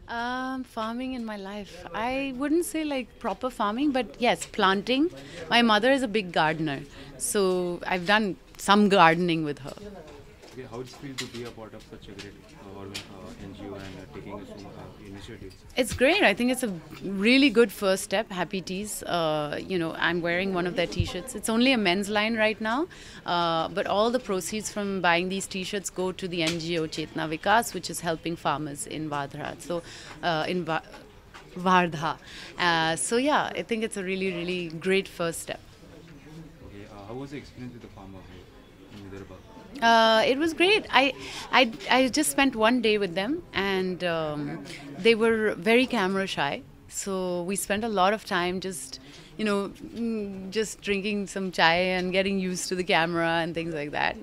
Farming in my life. I wouldn't say like proper farming, but yes, planting. My mother is a big gardener, so I've done some gardening with her. Okay, how does it feel to be a part of such a great NGO and taking some initiatives? It's great. I think it's a really good first step. Happy Teas. I'm wearing one of their T-shirts. It's only a men's line right now, but all the proceeds from buying these T-shirts go to the NGO Chetna Vikas, which is helping farmers in Vadhra. So, in Vardha. So yeah, I think it's a really, really great first step. Okay, how was the experience with the farmer in Vidarbha? It was great. I just spent one day with them, and they were very camera shy. So we spent a lot of time just, just drinking some chai and getting used to the camera and things like that.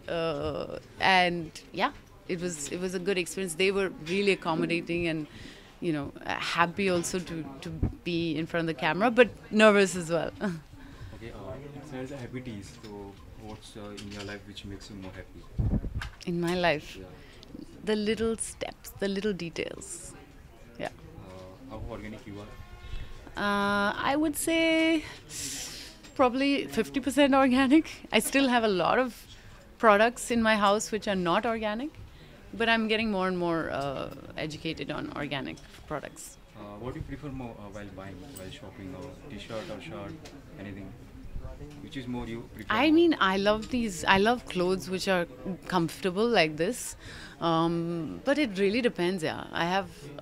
And yeah, it was a good experience. They were really accommodating and, happy also to be in front of the camera, but nervous as well. Okay, it says happy teas. So, what's in your life which makes you more happy? In my life, Yeah. the little steps, the little details. Yeah. How organic you are? I would say probably 50% organic. I still have a lot of products in my house which are not organic, but I'm getting more and more educated on organic products. What do you prefer more while buying, while shopping, or t-shirt or shirt, anything? Which is more you prefer? I mean, I love clothes which are comfortable like this. But it really depends, yeah.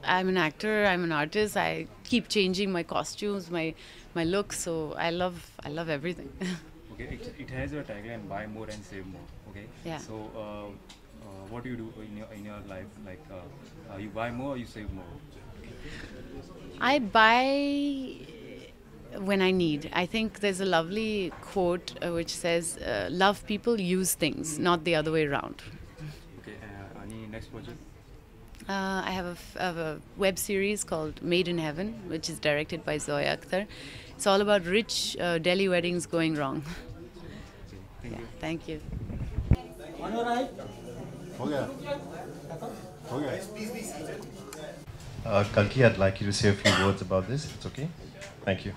I'm an actor, I'm an artist, I keep changing my costumes, my looks, so I love everything. Okay, it has a tagline: buy more and save more. Okay. Yeah. So, what do you do in your life? Like, you buy more or you save more? I buy when I need. I think there's a lovely quote which says, love people, use things, not the other way around. Okay. Any next project? I have a web series called Made in Heaven, which is directed by Zoya Akhtar. It's all about rich Delhi weddings going wrong. Okay. Thank Yeah, you. thank you. हो गया हो गया Kalki, I'd like you to say a few words about this. It's okay. Thank you.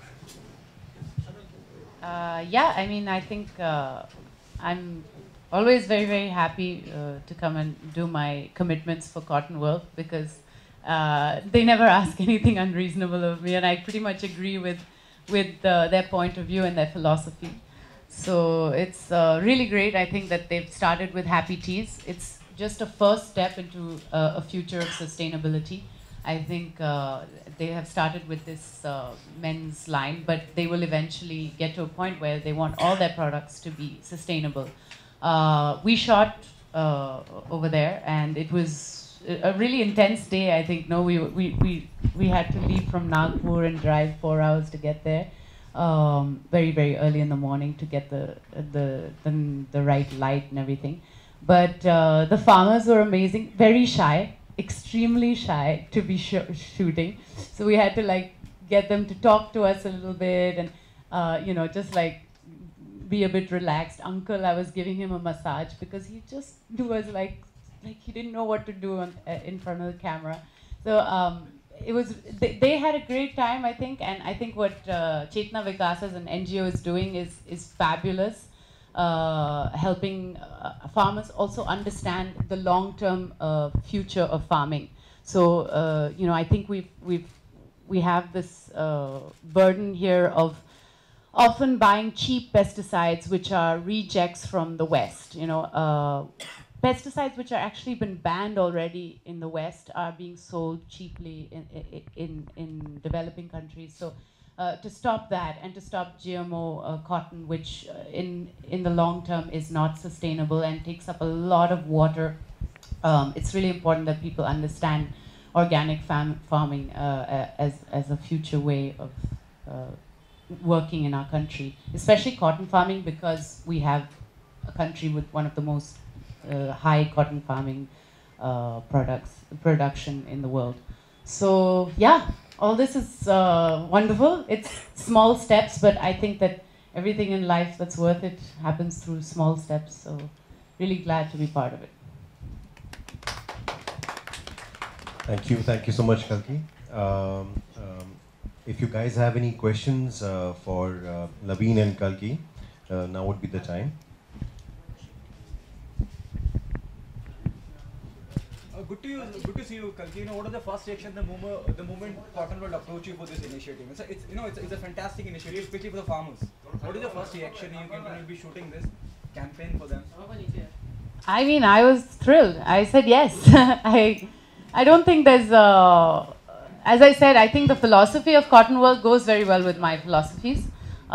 Yeah, I mean, I think I'm always very, very happy to come and do my commitments for Cotton World because they never ask anything unreasonable of me, and I pretty much agree with their point of view and their philosophy. So it's really great. I think that they've started with Happy Teas. It's just a first step into a future of sustainability. I think they have started with this men's line, but they will eventually get to a point where they want all their products to be sustainable. We shot over there, and it was a really intense day. I think we had to leave from Nagpur and drive 4 hours to get there, very very early in the morning to get the right light and everything. But the farmers were amazing, very shy, extremely shy to be shooting. So we had to like get them to talk to us a little bit and just like be a bit relaxed. Uncle, I was giving him a massage because he just was like he didn't know what to do in front of the camera. So it was they had a great time, I think, and I think what Chetna Vikas as an NGO is doing is fabulous. Helping farmers also understand the long-term future of farming. So I think we have this burden here of often buying cheap pesticides, which are rejects from the West. Pesticides which are actually been banned already in the West are being sold cheaply in developing countries. So. To stop that and to stop GMO cotton, which in the long term is not sustainable and takes up a lot of water, it's really important that people understand organic farming as a future way of working in our country, especially cotton farming, because we have a country with one of the most high cotton farming production in the world. So yeah. All this is wonderful. It's small steps, but I think that everything in life that's worth it happens through small steps. So really glad to be part of it. Thank you so much, Kalki. If you guys have any questions for Laveen and Kalki, now would be the time. Good to see you, Kalki. You know, what was the first reaction the moment Cotton World approached you for this initiative? It's a fantastic initiative, especially for the farmers. What is the first reaction? You'll be shooting this campaign for them. I mean, I was thrilled. I said yes. I don't think there's as I said, I think the philosophy of Cotton World goes very well with my philosophies. You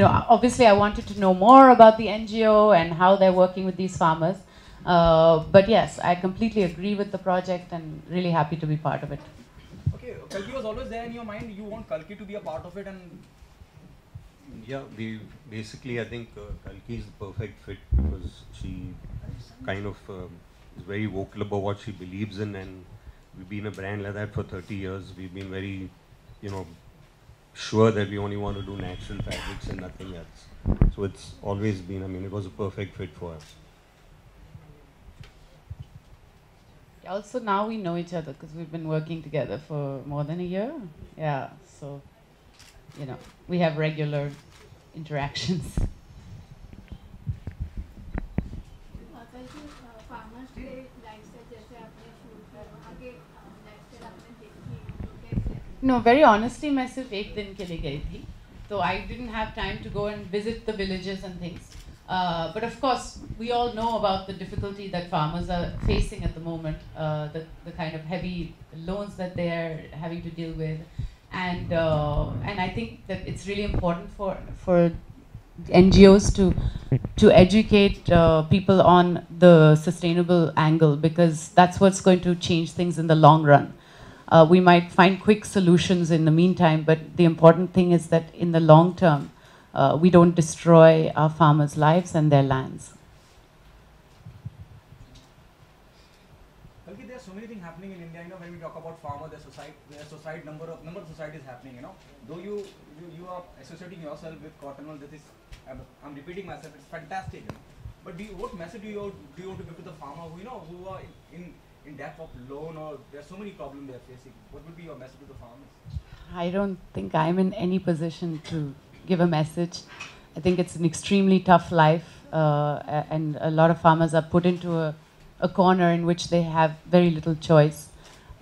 know, obviously I wanted to know more about the NGO and how they're working with these farmers. But yes, I completely agree with the project and really happy to be part of it. Okay, Kalki was always there in your mind. You want Kalki to be a part of it, and yeah, we basically, I think Kalki is the perfect fit because she kind of is very vocal about what she believes in, and we've been a brand like that for 30 years. We've been very, you know, sure that we only want to do natural fabrics and nothing else. So it's always been, I mean, it was a perfect fit for us. Also, now we know each other because we've been working together for more than a year. Yeah, so, you know, we have regular interactions. No, very honestly, मैं सिर्फ एक दिन के लिए गई थी. So I didn't have time to go and visit the villages and things. But of course, we all know about the difficulty that farmers are facing at the moment, the kind of heavy loans that they are having to deal with, and I think that it's really important for NGOs to educate people on the sustainable angle, because that's what's going to change things in the long run. We might find quick solutions in the meantime, but the important thing is that in the long term, we don't destroy our farmers' lives and their lands. Kalki, there are so many things happening in India. You know, when we talk about farmer, there's society, number of societies happening. You know, though you are associating yourself with Cotton World, this is, I'm repeating myself. It's fantastic. You know? But what message do you want to give to the farmer who are in depth of loan, or there are so many problems they are facing? What would be your message to the farmers? I don't think I'm in any position to give a message. I think it's an extremely tough life, and a lot of farmers are put into a corner in which they have very little choice.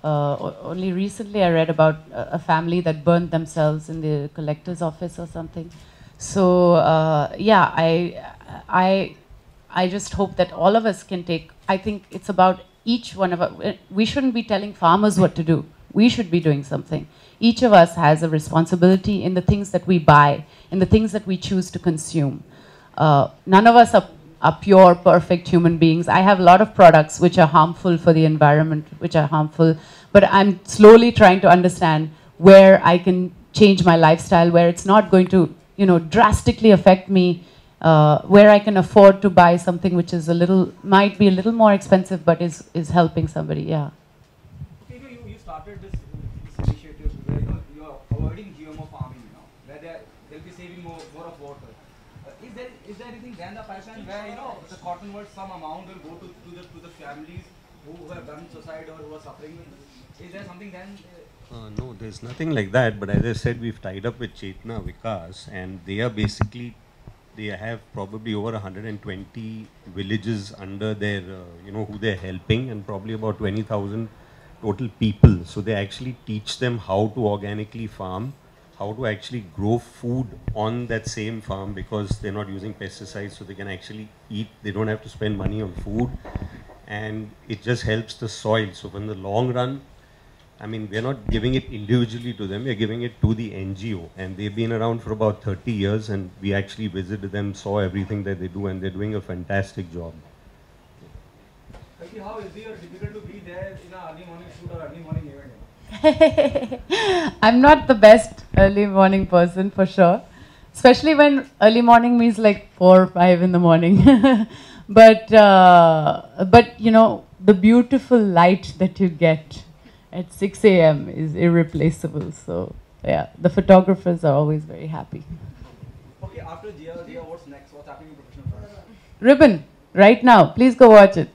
Only recently I read about a family that burned themselves in the collector's office or something. So yeah, I just hope that all of us can take, I think it's about each one of us. We shouldn't be telling farmers what to do. We should be doing something. Each of us has a responsibility in the things that we buy, in the things that we choose to consume. None of us are pure, perfect human beings. I have a lot of products which are harmful for the environment, which are harmful, but I'm slowly trying to understand where I can change my lifestyle, where it's not going to, drastically affect me, where I can afford to buy something which is might be a little more expensive, but is helping somebody, yeah. Okay, you started this initiative where you're avoiding GMO farming, where they'll be saving more of water. Is there anything there in the pipeline where the Cotton World, some amount will go to the families who have done suicide or who are suffering with this? Is there something then? No, there's nothing like that. But as I said, we've tied up with Chetna Vikas, and they are basically, they have probably over 120 villages under their, who they're helping, and probably about 20,000 total people. So they actually teach them how to organically farm, how to actually grow food on that same farm, because they're not using pesticides, so they can actually eat. They don't have to spend money on food, and it just helps the soil. So in the long run, I mean, we're not giving it individually to them, we're giving it to the NGO, and they've been around for about 30 years, and we actually visited them, saw everything that they do, and they're doing a fantastic job. How easy or difficult to be there in an early morning shoot or early morning event? I'm not the best early morning person, for sure, especially when early morning means like 4 or 5 in the morning. but the beautiful light that you get at 6 a.m. is irreplaceable. So yeah, the photographers are always very happy. Okay, after Jia, what's next? What's happening in professional France? Ribbon, right now. Please go watch it.